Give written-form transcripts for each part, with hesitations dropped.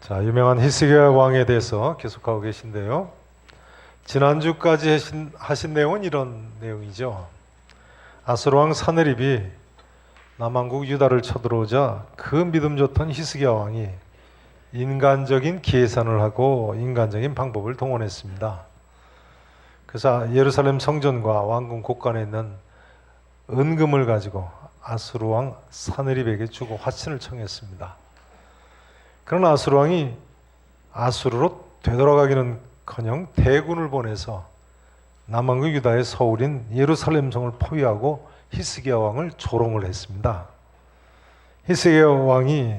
자, 유명한 히스기야 왕에 대해서 계속하고 계신데요. 지난주까지 하신 내용은 이런 내용이죠. 아수르 왕 사느립이 남왕국 유다를 쳐들어오자 그 믿음 좋던 히스기야 왕이 인간적인 계산을 하고 인간적인 방법을 동원했습니다. 그래서 예루살렘 성전과 왕궁 곳간에 있는 은금을 가지고 아수르 왕 사느립에게 주고 화친을 청했습니다. 그러나 아수르 왕이 아수르로 되돌아가기는커녕 대군을 보내서 남왕국 유다의 서울인 예루살렘 성을 포위하고 히스기야 왕을 조롱을 했습니다. 히스기야 왕이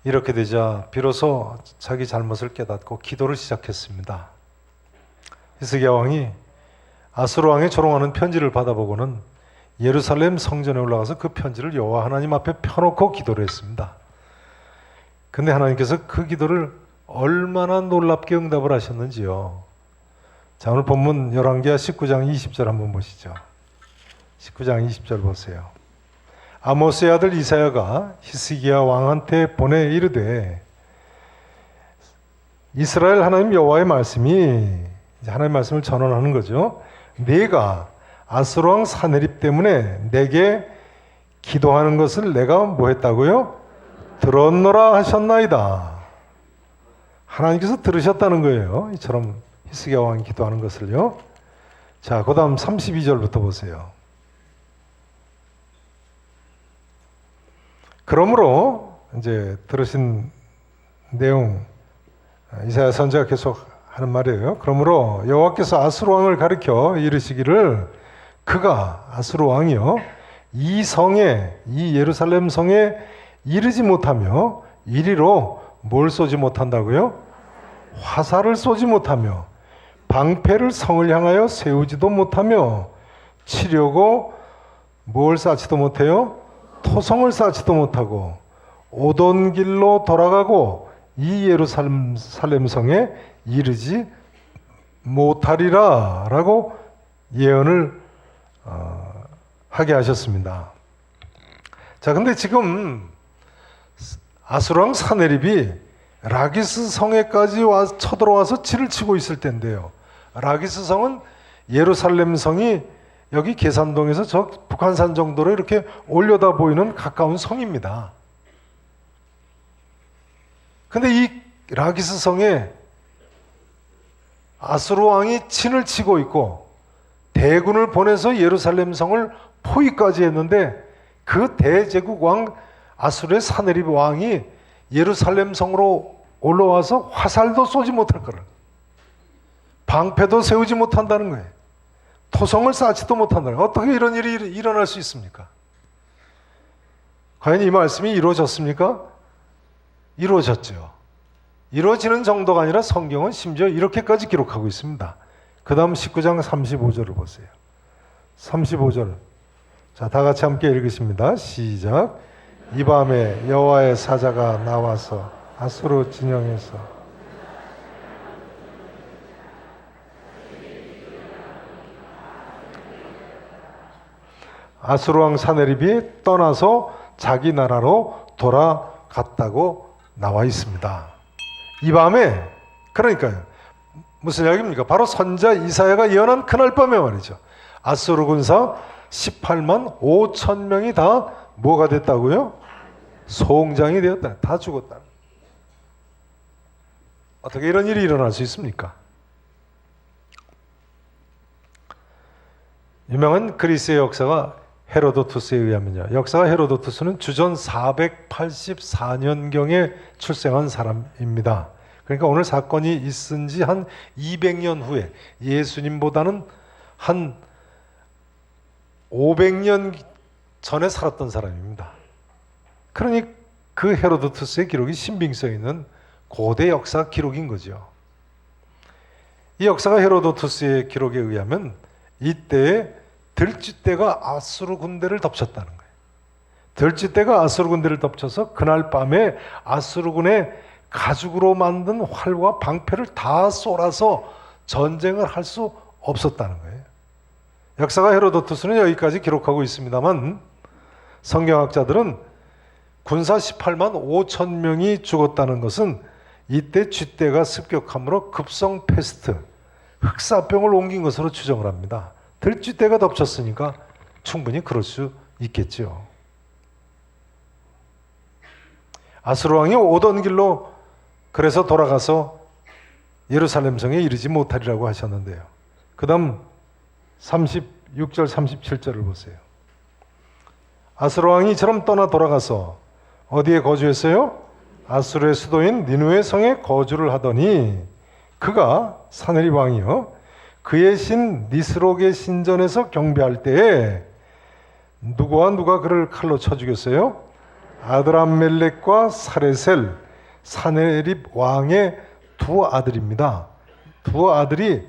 이렇게 되자 비로소 자기 잘못을 깨닫고 기도를 시작했습니다. 히스기야 왕이 아수르 왕의 조롱하는 편지를 받아보고는 예루살렘 성전에 올라가서 그 편지를 여호와 하나님 앞에 펴놓고 기도를 했습니다. 근데 하나님께서 그 기도를 얼마나 놀랍게 응답을 하셨는지요. 자, 오늘 본문 열왕기하 19장 20절 한번 보시죠. 19장 20절 보세요. 아모스의 아들 이사야가 히스기야 왕한테 보내 이르되, 이스라엘 하나님 여호와의 말씀이, 이제 하나님의 말씀을 전언하는 거죠. 네가 아수르 왕 사느립 때문에 내게 기도하는 것을 내가 뭐 했다고요? 들었노라 하셨나이다. 하나님께서 들으셨다는 거예요. 이처럼 히스기야 왕이 기도하는 것을요. 자, 그 다음 32절부터 보세요. 그러므로 이제 들으신 내용, 이사야 선지자가 계속 하는 말이에요. 그러므로 여호와께서 아수르 왕을 가리켜 이르시기를, 그가 아수르 왕이요 이 성에, 이 예루살렘 성에 이르지 못하며 이리로 뭘 쏘지 못한다고요? 화살을 쏘지 못하며 방패를 성을 향하여 세우지도 못하며 치려고 뭘 쌓지도 못해요? 토성을 쌓지도 못하고 오던 길로 돌아가고 이 예루살렘 성에 이르지 못하리라 라고 예언을 하게 하셨습니다. 자, 근데 지금 아수르 왕 사느립이 라기스 성에까지 쳐들어와서 치를 치고 있을 때인데요. 라기스 성은 예루살렘 성이 여기 계산동에서 저 북한산 정도로 이렇게 올려다 보이는 가까운 성입니다. 근데 이 라기스 성에 아수르 왕이 친을 치고 있고 대군을 보내서 예루살렘 성을 포위까지 했는데, 그 대제국 왕 아수르의 사느립 왕이 예루살렘 성으로 올라와서 화살도 쏘지 못할 거를, 방패도 세우지 못한다는 거예요. 토성을 쌓지도 못한다는 거예요. 어떻게 이런 일이 일어날 수 있습니까? 과연 이 말씀이 이루어졌습니까? 이루어졌죠. 이루어지는 정도가 아니라 성경은 심지어 이렇게까지 기록하고 있습니다. 그 다음 19장 35절을 보세요. 35절. 자, 다 같이 함께 읽으십니다. 시작. 이 밤에 여호와의 사자가 나와서 아수르 진영에서 아수르 왕 사느립이 떠나서 자기 나라로 돌아갔다고 나와 있습니다. 이 밤에, 그러니까요. 무슨 이야기입니까? 바로 선지자 이사야가 예언한 그날 밤에 말이죠. 아수르 군사 18만 5천 명이 다 뭐가 됐다고요? 송장이 되었다. 다 죽었다. 어떻게 이런 일이 일어날 수 있습니까? 유명한 그리스의 역사가 헤로도투스에 의하면요. 역사가 헤로도투스는 주전 484년경에 출생한 사람입니다. 그러니까 오늘 사건이 있은 지 한 200년 후에, 예수님보다는 한 500년 전에 살았던 사람입니다. 그러니 그 헤로도투스의 기록이 신빙성 있는 고대 역사 기록인 거죠. 이 역사가 헤로도투스의 기록에 의하면 이때에 들쥐떼가 아수르 군대를 덮쳤다는 거예요. 들쥐떼가 아수르 군대를 덮쳐서 그날 밤에 아수르군의 가죽으로 만든 활과 방패를 다 쏘아서 전쟁을 할 수 없었다는 거예요. 역사가 헤로도투스는 여기까지 기록하고 있습니다만 성경학자들은 군사 18만 5천 명이 죽었다는 것은 이때 쥐떼가 습격함으로 급성 패스트, 흑사병을 옮긴 것으로 추정을 합니다. 들쥐떼가 덮쳤으니까 충분히 그럴 수 있겠죠. 아수르 왕이 오던 길로 그래서 돌아가서 예루살렘 성에 이르지 못하리라고 하셨는데요. 그 다음 36절 37절을 보세요. 아수르 왕이 이처럼 떠나 돌아가서 어디에 거주했어요? 아수르의 수도인 니느웨 성에 거주를 하더니 그가 사네립 왕이요 그의 신 니스록의 신전에서 경배할 때에 누구와 누가 그를 칼로 쳐 죽였어요? 아드람멜렉과 사레셀 사네립 왕의 두 아들입니다. 두 아들이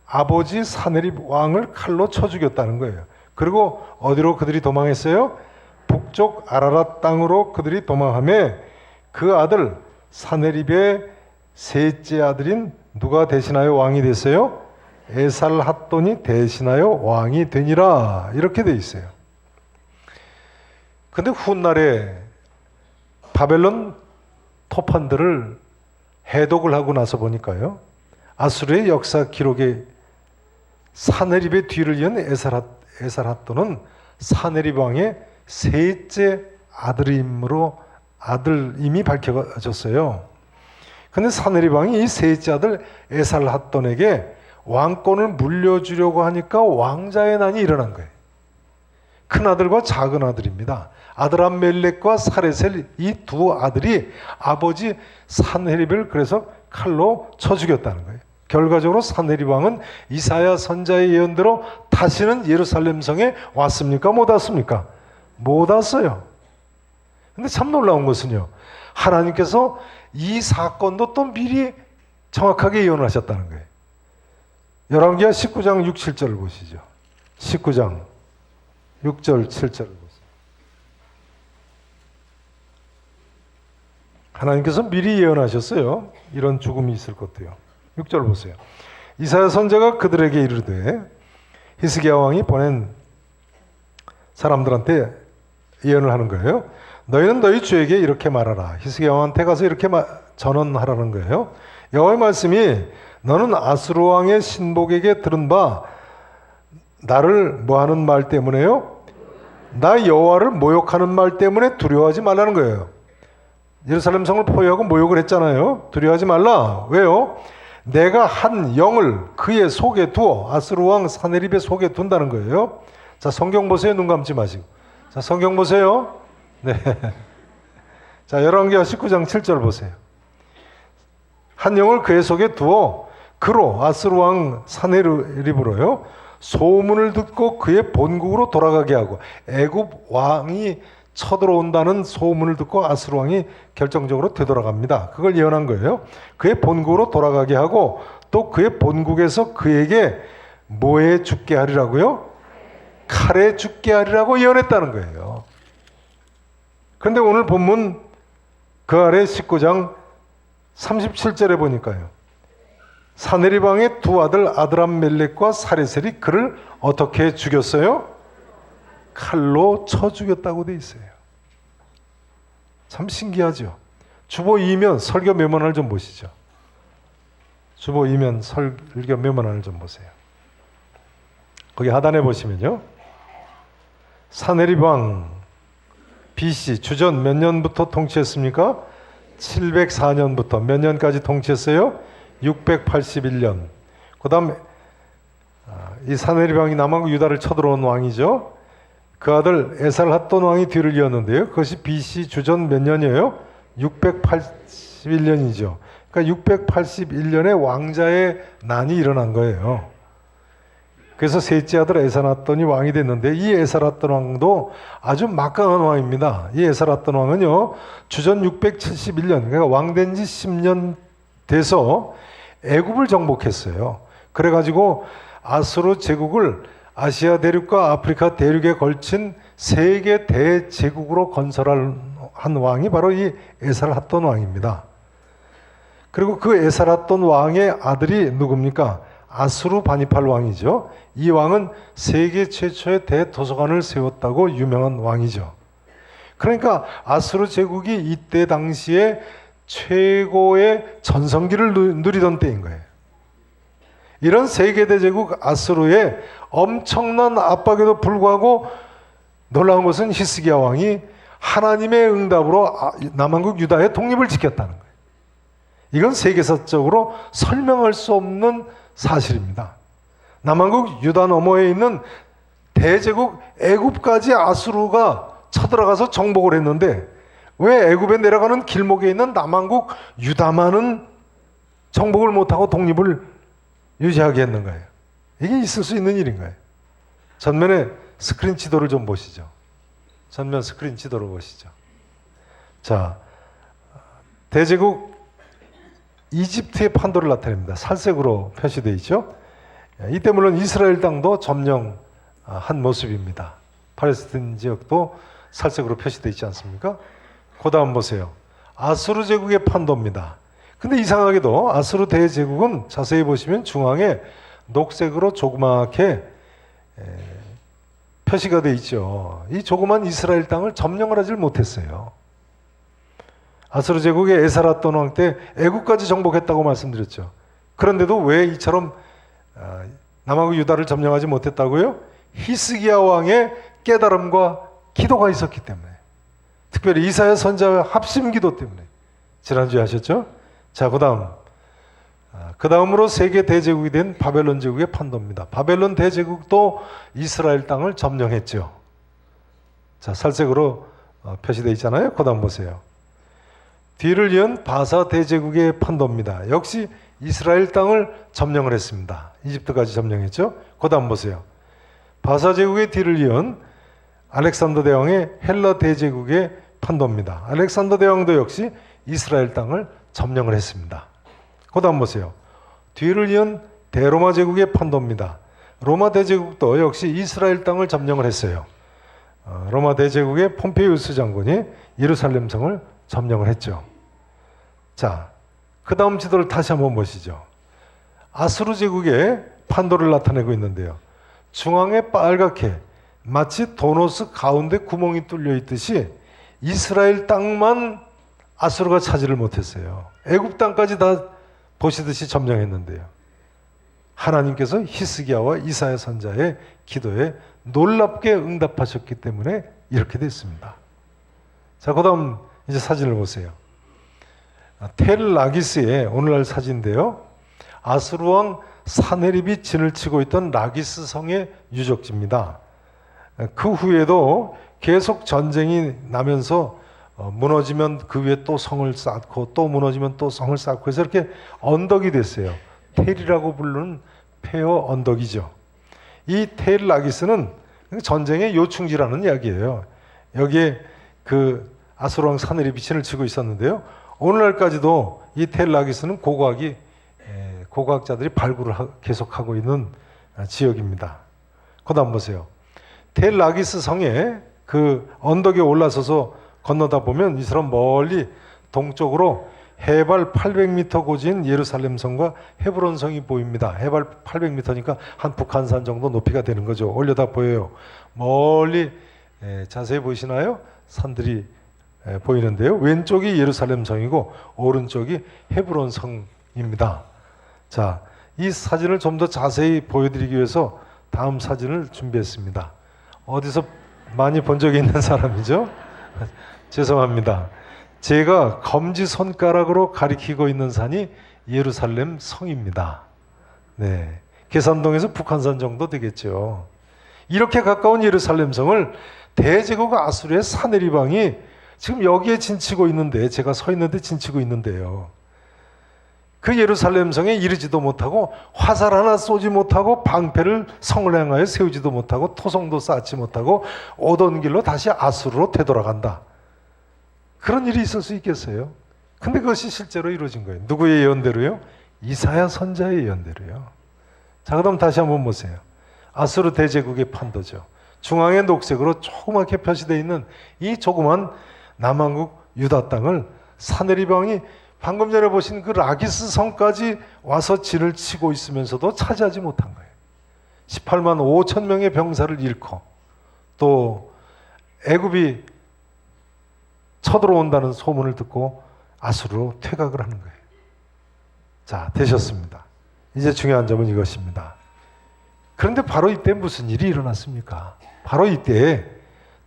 아버지 사네립 왕을 칼로 쳐 죽였다는 거예요. 그리고 어디로 그들이 도망했어요? 북쪽 아라랏 땅으로 그들이 도망하며 그 아들 사네립의 셋째 아들인 누가 대신하여 왕이 됐어요? 에살핫돈이 대신하여 왕이 되니라. 이렇게 돼 있어요. 근데 훗날에 바벨론 토판들을 해독을 하고 나서 보니까요, 아수르의 역사 기록에 사네립의 뒤를 이은 에살핫돈은 사네립 왕의 셋째 아들임이 밝혀졌어요. 근데 사네립 왕이 이 셋째 아들 에살핫돈에게 왕권을 물려주려고 하니까 왕자의 난이 일어난 거예요. 큰 아들과 작은 아들입니다. 아드람멜렉과 사레셀 이 두 아들이 아버지 사네립을 그래서 칼로 쳐 죽였다는 거예요. 결과적으로 사네립 왕은 이사야 선자의 예언대로 다시는 예루살렘 성에 왔습니까? 못 왔습니까? 못 왔어요. 근데 참 놀라운 것은요, 하나님께서 이 사건도 또 미리 정확하게 예언을 하셨다는 거예요. 열왕기하 19장 6, 7절을 보시죠. 19장 6절, 7절을 보세요. 하나님께서 미리 예언하셨어요. 이런 죽음이 있을 것도요. 6절 보세요. 이사야 선지자가 그들에게 이르되, 히스기야 왕이 보낸 사람들한테 예언을 하는 거예요. 너희는 너희 주에게 이렇게 말하라. 히스기야 왕한테 가서 이렇게 전언하라는 거예요. 여호와의 말씀이 너는 아수르 왕의 신복에게 들은 바 나를 뭐하는 말 때문에요? 나 여호와를 모욕하는 말 때문에 두려워하지 말라는 거예요. 예루살렘 성을 포위하고 모욕을 했잖아요. 두려워하지 말라. 왜요? 내가 한 영을 그의 속에 두어, 아수르 왕 사네립의 속에 둔다는 거예요. 자, 성경 보세요. 눈 감지 마시고. 자, 성경 보세요. 네. 자, 열왕기하 19장 7절 보세요. 한 영을 그의 속에 두어 그로, 아수르 왕 사네립으로요, 소문을 듣고 그의 본국으로 돌아가게 하고, 애굽 왕이 쳐들어온다는 소문을 듣고 아수르 왕이 결정적으로 되돌아갑니다. 그걸 예언한 거예요. 그의 본국으로 돌아가게 하고, 또 그의 본국에서 그에게 뭐에 죽게 하리라고요? 칼에 죽게 하리라고 예언했다는 거예요. 그런데 오늘 본문 그 아래 19장 37절에 보니까요, 사네립 왕의 두 아들 아드람멜렉과 사레셀이 그를 어떻게 죽였어요? 칼로 쳐 죽였다고 돼 있어요. 참 신기하죠. 주보 2면 설교 메모란을 좀 보시죠. 주보 2면 설교 메모란을 좀 보세요. 거기 하단에 보시면요, 사네립 왕 BC 주전 몇 년부터 통치했습니까? 704년부터 몇 년까지 통치했어요? 681년. 그 다음에 이 사네립 왕이 남왕국 유다를 쳐들어온 왕이죠. 그 아들 에살핫돈 왕이 뒤를 이었는데요. 그것이 BC 주전 몇 년이에요? 681년이죠. 그러니까 681년에 왕자의 난이 일어난 거예요. 그래서 셋째 아들 에살핫돈이 왕이 됐는데, 이 에살핫돈 왕도 아주 막강한 왕입니다. 이 에살핫돈 왕은요, 주전 671년, 그러니까 왕된 지 10년 돼서 애굽을 정복했어요. 그래가지고 아수르 제국을 아시아 대륙과 아프리카 대륙에 걸친 세계 대제국으로 건설한 왕이 바로 이 에살핫돈 왕입니다. 그리고 그 에살핫돈 왕의 아들이 누굽니까? 아수르 바니팔 왕이죠. 이 왕은 세계 최초의 대도서관을 세웠다고 유명한 왕이죠. 그러니까 아수르 제국이 이때 당시에 최고의 전성기를 누리던 때인 거예요. 이런 세계대제국 아수르의 엄청난 압박에도 불구하고 놀라운 것은 히스기야 왕이 하나님의 응답으로 남한국 유다의 독립을 지켰다는 거예요. 이건 세계사적으로 설명할 수 없는 사실입니다. 남한국 유다 너머에 있는 대제국 애굽까지 아수르가 쳐들어가서 정복을 했는데 왜 애굽에 내려가는 길목에 있는 남한국 유다만은 정복을 못하고 독립을 유지하게 했는가요? 이게 있을 수 있는 일인가요? 전면에 스크린 지도를 좀 보시죠. 전면 스크린 지도를 보시죠. 자, 대제국 이집트의 판도를 나타냅니다. 살색으로 표시되어 있죠. 이때 물론 이스라엘 땅도 점령한 모습입니다. 팔레스타인 지역도 살색으로 표시되어 있지 않습니까? 그 다음 보세요. 아수르 제국의 판도입니다. 근데 이상하게도 아수르 대제국은 자세히 보시면 중앙에 녹색으로 조그맣게 표시가 되어 있죠. 이 조그만 이스라엘 땅을 점령을 하질 못했어요. 아수르 제국의 에사라돈 왕 때 애국까지 정복했다고 말씀드렸죠. 그런데도 왜 이처럼 남한국 유다를 점령하지 못했다고요? 히스기야 왕의 깨달음과 기도가 있었기 때문에, 특별히 이사야 선지자의 합심 기도 때문에. 지난주에 하셨죠? 자, 그 다음으로 세계 대제국이 된 바벨론 제국의 판도입니다. 바벨론 대제국도 이스라엘 땅을 점령했죠. 자, 살색으로 표시되어 있잖아요. 그 다음 보세요. 뒤를 이은 바사 대제국의 판도입니다. 역시 이스라엘 땅을 점령을 했습니다. 이집트까지 점령했죠. 그 다음 보세요. 바사 제국의 뒤를 이은 알렉산더 대왕의 헬라 대제국의 판도입니다. 알렉산더 대왕도 역시 이스라엘 땅을 점령을 했습니다. 그 다음 보세요. 뒤를 이은 대로마 제국의 판도입니다. 로마 대제국도 역시 이스라엘 땅을 점령을 했어요. 로마 대제국의 폼페이우스 장군이 예루살렘 성을 점령을 했죠. 자, 그 다음 지도를 다시 한번 보시죠. 아수르 제국의 판도를 나타내고 있는데요. 중앙에 빨갛게 마치 도너스 가운데 구멍이 뚫려 있듯이 이스라엘 땅만 아수르가 차지를 못했어요. 애굽 땅까지 다 보시듯이 점령했는데요. 하나님께서 히스기야와 이사야 선자의 기도에 놀랍게 응답하셨기 때문에 이렇게 됐습니다. 자, 그 다음 이제 사진을 보세요. 텔 라기스의 오늘날 사진인데요. 아수르 왕 사네립이 진을 치고 있던 라기스 성의 유적지입니다. 그 후에도 계속 전쟁이 나면서 무너지면 그 위에 또 성을 쌓고 또 무너지면 또 성을 쌓고 해서 이렇게 언덕이 됐어요. 텔이라고 부르는 폐허 언덕이죠. 이 텔 라기스는 전쟁의 요충지라는 이야기예요. 여기에 그 아수르 왕 사네립이 진을 치고 있었는데요. 오늘날까지도 이 텔 라기스는 고고학자들이 발굴을 계속하고 있는 지역입니다. 그 다음 보세요. 텔 라기스 성에 그 언덕에 올라서서 건너다 보면 이 사람 멀리 동쪽으로 해발 800m 고지인 예루살렘 성과 헤브론 성이 보입니다. 해발 800m니까 한 북한산 정도 높이가 되는 거죠. 올려다 보여요. 멀리 자세히 보이시나요? 산들이 보이는데요. 왼쪽이 예루살렘 성이고 오른쪽이 헤브론 성입니다. 자, 이 사진을 좀 더 자세히 보여드리기 위해서 다음 사진을 준비했습니다. 어디서 많이 본 적이 있는 사람이죠? 죄송합니다. 제가 검지손가락으로 가리키고 있는 산이 예루살렘 성입니다. 네, 계산동에서 북한산 정도 되겠죠. 이렇게 가까운 예루살렘 성을 대제국 아수르의 사네립 왕이 지금 여기에 진치고 있는데, 제가 서 있는데 진치고 있는데요. 그 예루살렘 성에 이르지도 못하고 화살 하나 쏘지 못하고 방패를 성을 향하여 세우지도 못하고 토성도 쌓지 못하고 오던 길로 다시 아수르로 되돌아간다. 그런 일이 있을 수 있겠어요? 근데 그것이 실제로 이루어진 거예요. 누구의 예언대로요? 이사야 선자의 예언대로요. 자, 그럼 다시 한번 보세요. 아수르 대제국의 판도죠. 중앙에 녹색으로 조그맣게 표시되어 있는 이 조그만 남한국 유다 땅을 사네립 왕이 방금 전에 보신 그 라기스 성까지 와서 진을 치고 있으면서도 차지하지 못한 거예요. 18만 5천 명의 병사를 잃고 또 애굽이 쳐들어온다는 소문을 듣고 아수르로 퇴각을 하는 거예요. 자, 되셨습니다. 이제 중요한 점은 이것입니다. 그런데 바로 이때 무슨 일이 일어났습니까? 바로 이때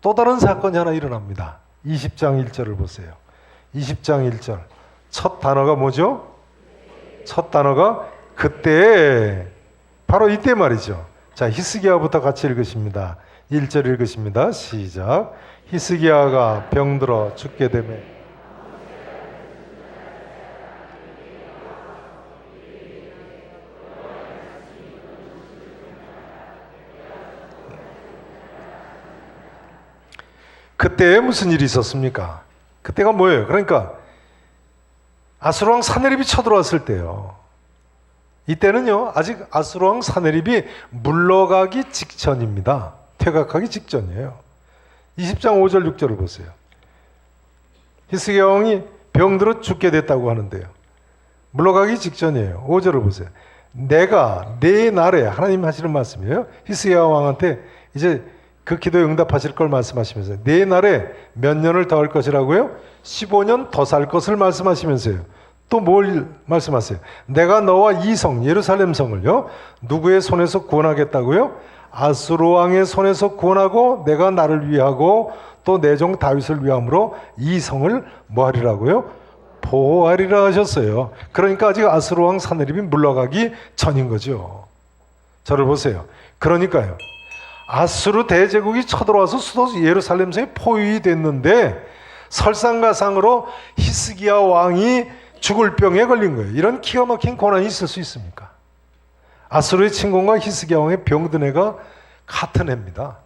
또 다른 사건이 하나 일어납니다. 20장 1절을 보세요. 20장 1절. 첫 단어가 뭐죠? 첫 단어가 그때, 바로 이때 말이죠. 자, 히스기야부터 같이 읽으십니다. 1절 읽으십니다. 시작. 히스기야가 병들어 죽게 되매 그때 무슨 일이 있었습니까? 그때가 뭐예요? 그러니까 아수르 왕 사네립이 쳐들어왔을 때요. 이때는요, 아직 아수르 왕 사네립이 물러가기 직전입니다. 퇴각하기 직전이에요. 20장 5절 6절을 보세요. 히스기야 왕이 병들어 죽게 됐다고 하는데요. 물러가기 직전이에요. 5절을 보세요. 내가 내 날에, 하나님 하시는 말씀이에요. 히스기야 왕한테 이제 그 기도에 응답하실 걸 말씀하시면서요. 내 날에 몇 년을 더 할 것이라고요? 15년 더 살 것을 말씀하시면서요. 또 뭘 말씀하세요? 내가 너와 이 성, 예루살렘 성을요, 누구의 손에서 구원하겠다고요? 아수르 왕의 손에서 구원하고 내가 나를 위하고 또 내 종 다윗을 위함으로 이 성을 뭐 하리라고요? 보호하리라 하셨어요. 그러니까 아직 아수르 왕 사네립이 물러가기 전인 거죠. 저를 보세요. 그러니까요, 아수르 대제국이 쳐들어와서 수도 예루살렘 성이 포위이 됐는데 설상가상으로 히스기야 왕이 죽을 병에 걸린 거예요. 이런 기가 막힌 고난이 있을 수 있습니까? 아수르의 침공과 히스기야 왕의 병든 해가 같은 해입니다.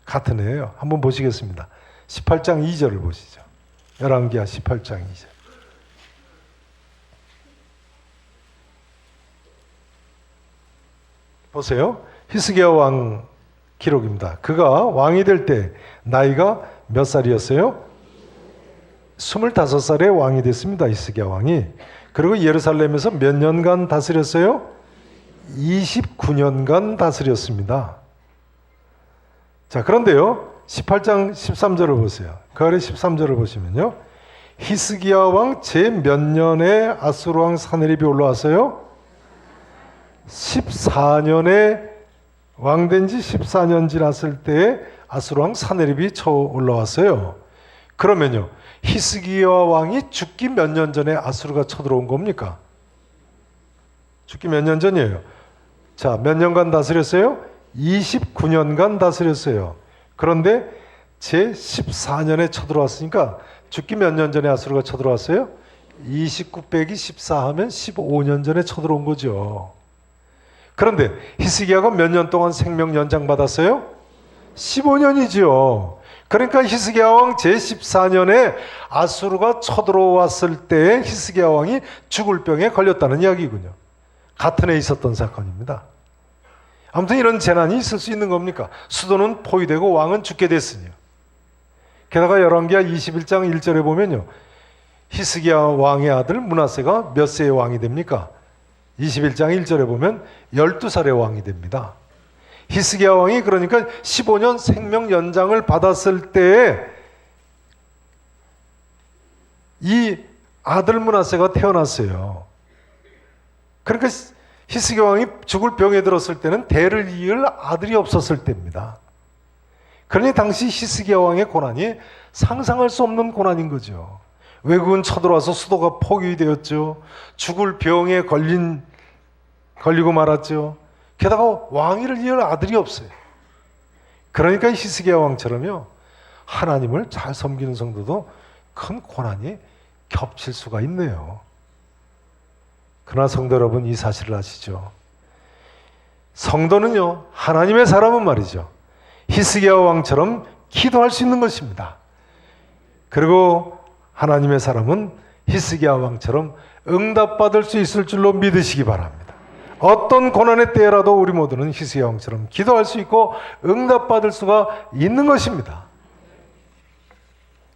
같은 해예요. 한번 보시겠습니다. 18장 2절을 보시죠. 열왕기하 18장 2절. 보세요. 히스기야 왕 기록입니다. 그가 왕이 될 때 나이가 몇 살이었어요? 25살에 왕이 됐습니다. 히스기야 왕이. 그리고 예루살렘에서 몇 년간 다스렸어요? 29년간 다스렸습니다. 자, 그런데요, 18장 13절을 보세요. 그 아래 13절을 보시면요, 히스기야 왕 제 몇 년에 아수르 왕 사네립이 올라왔어요? 14년에 왕된 지 14년 지났을 때 아수르 왕 사네립이 쳐 올라왔어요. 그러면요, 히스기야 왕이 죽기 몇 년 전에 아수르가 쳐들어온 겁니까? 죽기 몇 년 전이에요? 자, 몇 년간 다스렸어요? 29년간 다스렸어요. 그런데 제 14년에 쳐들어왔으니까 죽기 몇 년 전에 아수르가 쳐들어왔어요? 29 빼기 14 하면 15년 전에 쳐들어온 거죠. 그런데 히스기야가 몇 년 동안 생명 연장 받았어요? 15년이지요. 그러니까 히스기야 왕 제14년에 아수르가 쳐들어왔을 때 히스기야 왕이 죽을 병에 걸렸다는 이야기군요. 같은 해에 있었던 사건입니다. 아무튼 이런 재난이 있을 수 있는 겁니까? 수도는 포위되고 왕은 죽게 됐으니요. 게다가 열왕기하 21장 1절에 보면요, 히스기야 왕의 아들 므낫세가 몇 세의 왕이 됩니까? 21장 1절에 보면 12살의 왕이 됩니다. 히스기야 왕이 그러니까 15년 생명 연장을 받았을 때에 이 아들 므낫세가 태어났어요. 그러니까 히스기야 왕이 죽을 병에 들었을 때는 대를 이을 아들이 없었을 때입니다. 그러니 당시 히스기야 왕의 고난이 상상할 수 없는 고난인 거죠. 외국은 쳐들어와서 수도가 포위되었죠. 죽을 병에 걸리고 말았죠. 게다가 왕위를 이을 아들이 없어요. 그러니까 히스기야 왕처럼요, 하나님을 잘 섬기는 성도도 큰 고난이 겹칠 수가 있네요. 그러나 성도 여러분, 이 사실을 아시죠? 성도는요, 하나님의 사람은 말이죠, 히스기야 왕처럼 기도할 수 있는 것입니다. 그리고 하나님의 사람은 히스기야 왕처럼 응답받을 수 있을 줄로 믿으시기 바랍니다. 어떤 고난의 때라도 우리 모두는 히스기야 왕처럼 기도할 수 있고 응답받을 수가 있는 것입니다.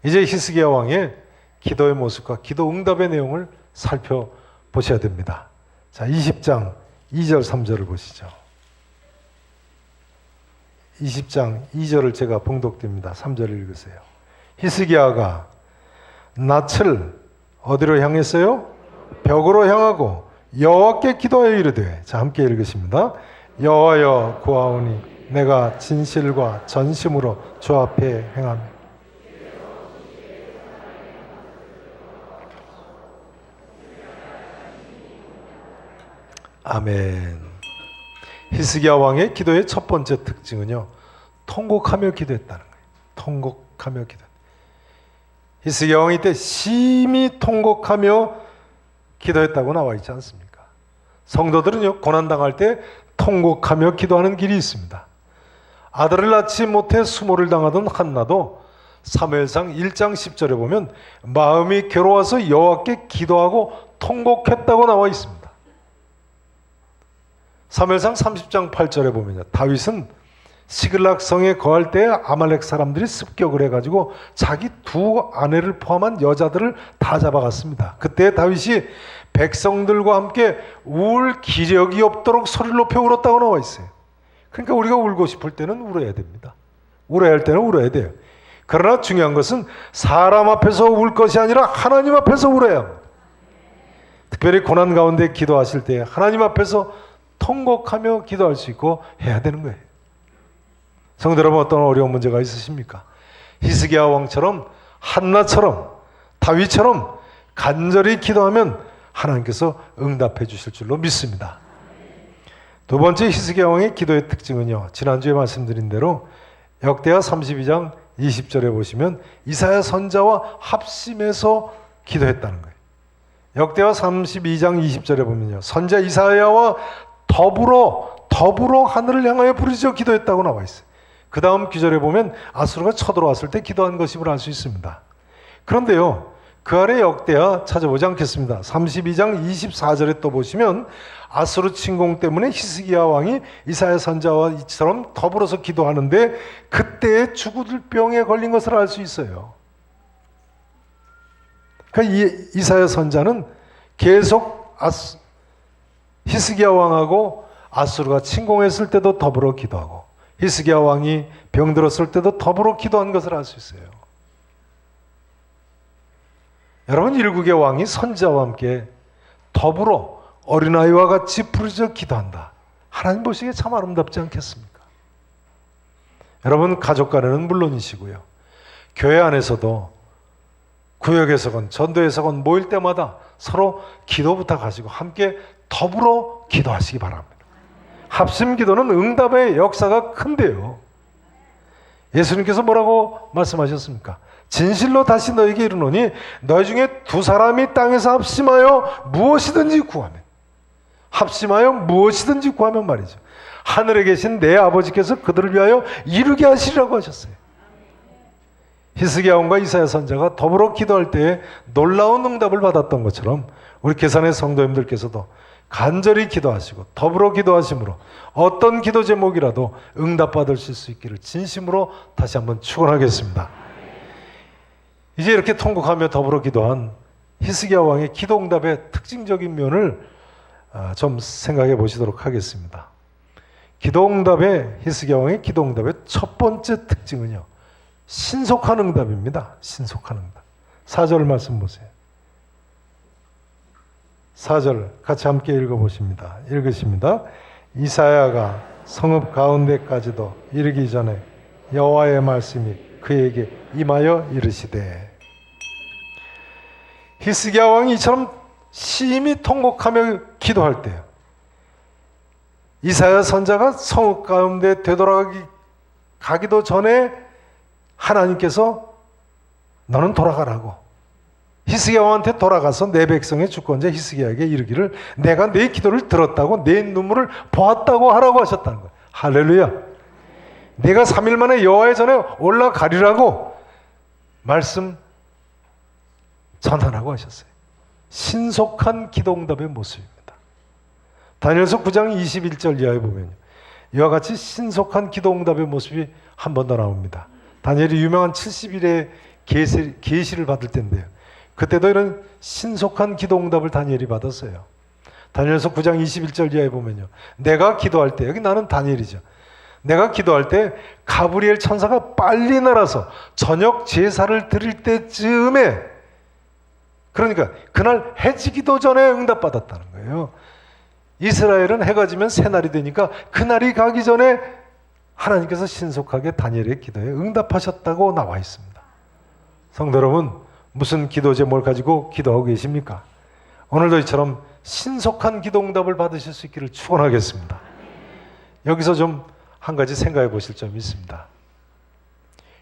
이제 히스기야 왕의 기도의 모습과 기도 응답의 내용을 살펴보셔야 됩니다. 자, 20장 2절 3절을 보시죠. 20장 2절을 제가 봉독드립니다. 3절을 읽으세요. 히스기야가 낯을 어디로 향했어요? 벽으로 향하고 여호와께 기도하여 이르되. 자, 함께 읽으십니다. 여호와여 구하오니 내가 진실과 전심으로 주 앞에 행하며. 아멘. 히스기야 왕의 기도의 첫 번째 특징은요, 통곡하며 기도했다는 거예요. 통곡하며 기도. 히스기야 왕이 때 심히 통곡하며 기도했다고 나와 있지 않습니까? 성도들은요, 고난당할 때 통곡하며 기도하는 길이 있습니다. 아들을 낳지 못해 수모를 당하던 한나도 사무엘상 1장 10절에 보면 마음이 괴로워서 여호와께 기도하고 통곡했다고 나와 있습니다. 사무엘상 30장 8절에 보면요, 다윗은 시글락 성에 거할 때 아말렉 사람들이 습격을 해가지고 자기 두 아내를 포함한 여자들을 다 잡아갔습니다. 그때 다윗이 백성들과 함께 울 기력이 없도록 소리를 높여 울었다고 나와 있어요. 그러니까 우리가 울고 싶을 때는 울어야 됩니다. 울어야 할 때는 울어야 돼요. 그러나 중요한 것은 사람 앞에서 울 것이 아니라 하나님 앞에서 울어야 합니다. 특별히 고난 가운데 기도하실 때 하나님 앞에서 통곡하며 기도할 수 있고 해야 되는 거예요. 성도 여러분, 어떤 어려운 문제가 있으십니까? 히스기야 왕처럼, 한나처럼, 다윗처럼 간절히 기도하면 하나님께서 응답해 주실 줄로 믿습니다. 두 번째 히스기야 왕의 기도의 특징은요, 지난주에 말씀드린 대로 역대하 32장 20절에 보시면 이사야 선자와 합심해서 기도했다는 거예요. 역대하 32장 20절에 보면요, 선자 이사야와 더불어 하늘을 향하여 부르짖어 기도했다고 나와 있어요. 그 다음 구절에 보면 아수르가 쳐들어왔을 때 기도한 것임을 알 수 있습니다. 그런데요, 그 아래 역대하 찾아보지 않겠습니다. 32장 24절에 또 보시면 아수르 침공 때문에 히스기야 왕이 이사야 선자와 이처럼 더불어서 기도하는데 그때에 죽을 병에 걸린 것을 알 수 있어요. 그러니까 이사야 선자는 계속 히스기야 왕하고 아수르가 침공했을 때도 더불어 기도하고 히스기야 왕이 병들었을 때도 더불어 기도한 것을 알 수 있어요. 여러분, 일국의 왕이 선자와 함께 더불어 어린아이와 같이 부르짖어 기도한다. 하나님 보시기에 참 아름답지 않겠습니까? 여러분, 가족 간에는 물론이시고요, 교회 안에서도 구역에서건 전도에서건 모일 때마다 서로 기도 부탁하시고 함께 더불어 기도하시기 바랍니다. 합심 기도는 응답의 역사가 큰데요, 예수님께서 뭐라고 말씀하셨습니까? 진실로 다시 너에게 이르노니 너희 중에 두 사람이 땅에서 합심하여 무엇이든지 구하면, 합심하여 무엇이든지 구하면 말이죠, 하늘에 계신 내 아버지께서 그들을 위하여 이루게 하시리라고 하셨어요. 히스기야 왕과 이사야 선자가 더불어 기도할 때에 놀라운 응답을 받았던 것처럼 우리 계산의 성도님들께서도 간절히 기도하시고 더불어 기도하심으로 어떤 기도 제목이라도 응답받으실 수 있기를 진심으로 다시 한번 축원하겠습니다. 이제 이렇게 통곡하며 더불어 기도한 히스기야 왕의 기도 응답의 특징적인 면을 좀 생각해 보시도록 하겠습니다. 기도 응답의 히스기야 왕의 기도 응답의 첫 번째 특징은요, 신속한 응답입니다. 신속한 응답. 4절 말씀 보세요. 4절 같이 함께 읽어보십니다. 읽으십니다. 이사야가 성읍 가운데까지도 이르기 전에 여호와의 말씀이 그에게 임하여 이르시되. 히스기야 왕이 이처럼 심히 통곡하며 기도할 때요, 이사야 선자가 성읍 가운데 되돌아가기도 전에 하나님께서 너는 돌아가라고 히스기야 왕한테 돌아가서 내 백성의 주권자 히스기야에게 이르기를 내가 내 기도를 들었다고 내 눈물을 보았다고 하라고 하셨다는 거예요. 할렐루야. 내가 3일 만에 여호와의 전에 올라가리라고 말씀 전하라고 하셨어요. 신속한 기도응답의 모습입니다. 다니엘서 9장 21절 이하에 보면 이와 같이 신속한 기도응답의 모습이 한 번 더 나옵니다. 다니엘이 유명한 70일의 계시를 받을 때인데요, 그때도 이런 신속한 기도응답을 다니엘이 받았어요. 다니엘서 9장 21절 이하에 보면요, 내가 기도할 때, 여기 나는 다니엘이죠, 내가 기도할 때 가브리엘 천사가 빨리 날아서 저녁 제사를 드릴 때쯤에 그러니까 그날 해 지기도 전에 응답받았다는 거예요. 이스라엘은 해가 지면 새날이 되니까 그날이 가기 전에 하나님께서 신속하게 다니엘의 기도에 응답하셨다고 나와 있습니다. 성도 여러분, 무슨 기도 제목을 가지고 기도하고 계십니까? 오늘도 이처럼 신속한 기도 응답을 받으실 수 있기를 축원하겠습니다. 여기서 좀 한 가지 생각해 보실 점이 있습니다.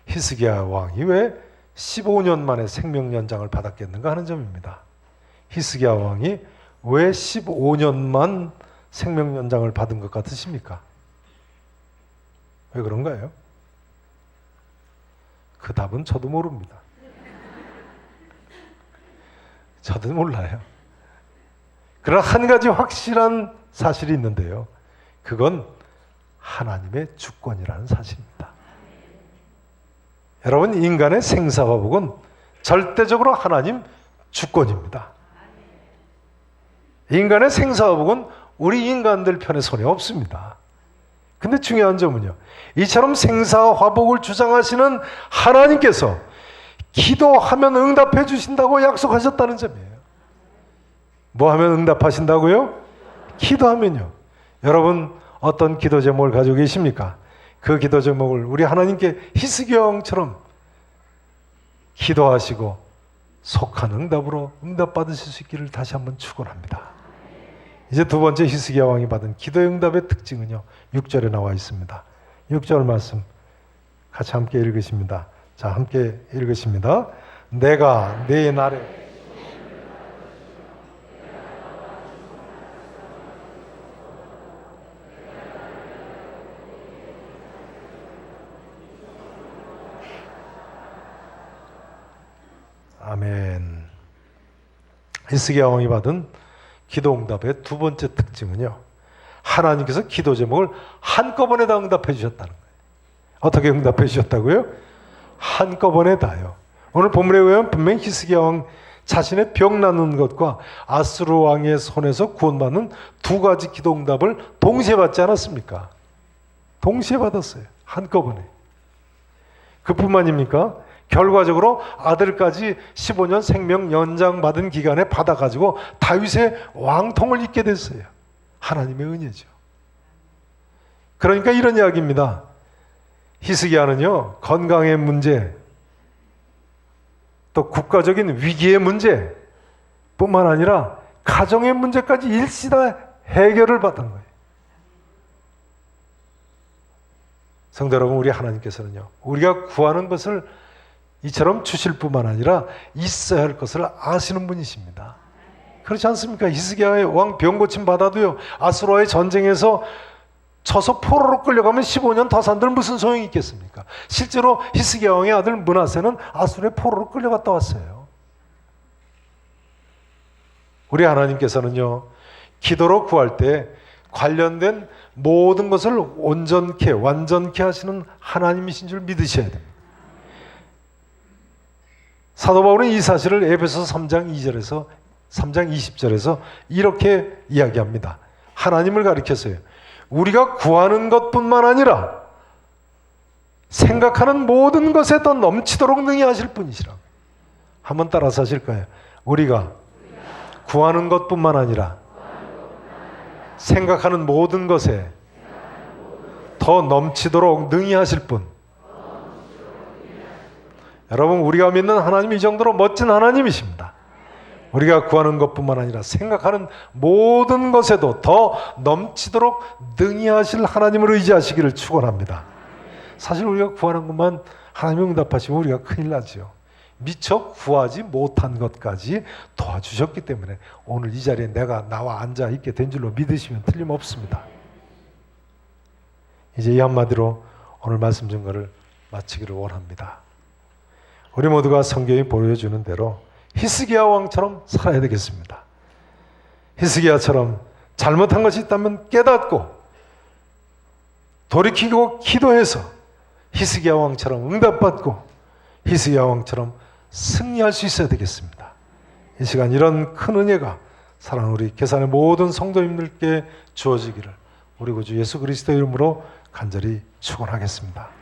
히스기야 왕이 왜 15년 만에 생명 연장을 받았겠는가 하는 점입니다. 히스기야 왕이 왜 15년만 생명 연장을 받은 것 같으십니까? 왜 그런가요? 그 답은 저도 모릅니다. 저도 몰라요. 그러나 한 가지 확실한 사실이 있는데요. 그건 하나님의 주권이라는 사실입니다. 여러분, 인간의 생사화복은 절대적으로 하나님 주권입니다. 인간의 생사화복은 우리 인간들 편에 손이 없습니다. 근데 중요한 점은요, 이처럼 생사화복을 주장하시는 하나님께서 기도하면 응답해 주신다고 약속하셨다는 점이에요. 뭐 하면 응답하신다고요? 기도하면요. 여러분, 어떤 기도 제목을 가지고 계십니까? 그 기도 제목을 우리 하나님께 히스기야 왕처럼 기도하시고 속한 응답으로 응답받으실 수 있기를 다시 한번 축원합니다. 이제 두 번째 히스기야 왕이 받은 기도의 응답의 특징은요, 6절에 나와 있습니다. 6절 말씀 같이 함께 읽으십니다. 자, 함께 읽으십니다. 내가 내 날에 아멘. 히스기야 왕이 받은 기도 응답의 두 번째 특징은요, 하나님께서 기도 제목을 한꺼번에 다 응답해 주셨다는 거예요. 어떻게 응답해 주셨다고요? 한꺼번에 다요. 오늘 본문에 의하면 분명히 히스기야 왕 자신의 병 낫는 것과 아수르 왕의 손에서 구원받는 두 가지 기도 응답을 동시에 받지 않았습니까? 동시에 받았어요. 한꺼번에. 그뿐만입니까? 결과적으로 아들까지 15년 생명 연장받은 기간에 받아가지고 다윗의 왕통을 잇게 됐어요. 하나님의 은혜죠. 그러니까 이런 이야기입니다. 히스기야는요, 건강의 문제, 또 국가적인 위기의 문제 뿐만 아니라 가정의 문제까지 일시다 해결을 받은 거예요. 성도 여러분, 우리 하나님께서는요, 우리가 구하는 것을 이처럼 주실 뿐만 아니라 있어야 할 것을 아시는 분이십니다. 그렇지 않습니까? 히스기야의 왕 병 고침 받아도요, 아수르와의 전쟁에서 져서 포로로 끌려가면 15년 더 산들 무슨 소용이 있겠습니까? 실제로 히스기야 왕의 아들 므낫세는 아수르의 포로로 끌려갔다 왔어요. 우리 하나님께서는요, 기도로 구할 때 관련된 모든 것을 온전케 완전케 하시는 하나님이신 줄 믿으셔야 됩니다. 사도 바울은 이 사실을 에베소서 3장 2절에서 3장 20절에서 이렇게 이야기합니다. 하나님을 가리켜서요, 우리가 구하는 것뿐만 아니라 생각하는 모든 것에 더 넘치도록 능히 하실 분이시라고. 한번 따라서 하실까요? 우리가 구하는 것뿐만 아니라 생각하는 모든 것에 더 넘치도록 능히 하실 분. 여러분, 우리가 믿는 하나님이 이 정도로 멋진 하나님이십니다. 우리가 구하는 것뿐만 아니라 생각하는 모든 것에도 더 넘치도록 능히 하실 하나님을 의지하시기를 축원합니다. 사실 우리가 구하는 것만 하나님이 응답하시면 우리가 큰일 나죠. 미처 구하지 못한 것까지 도와주셨기 때문에 오늘 이 자리에 내가 나와 앉아 있게 된 줄로 믿으시면 틀림없습니다. 이제 이 한마디로 오늘 말씀 증거를 마치기를 원합니다. 우리 모두가 성경이 보여주는 대로 히스기야 왕처럼 살아야 되겠습니다. 히스기야처럼 잘못한 것이 있다면 깨닫고 돌이키고 기도해서 히스기야 왕처럼 응답받고 히스기야 왕처럼 승리할 수 있어야 되겠습니다. 이 시간 이런 큰 은혜가 사랑하는 우리 계산의 모든 성도님들께 주어지기를 우리 구주 예수 그리스도 이름으로 간절히 축원하겠습니다.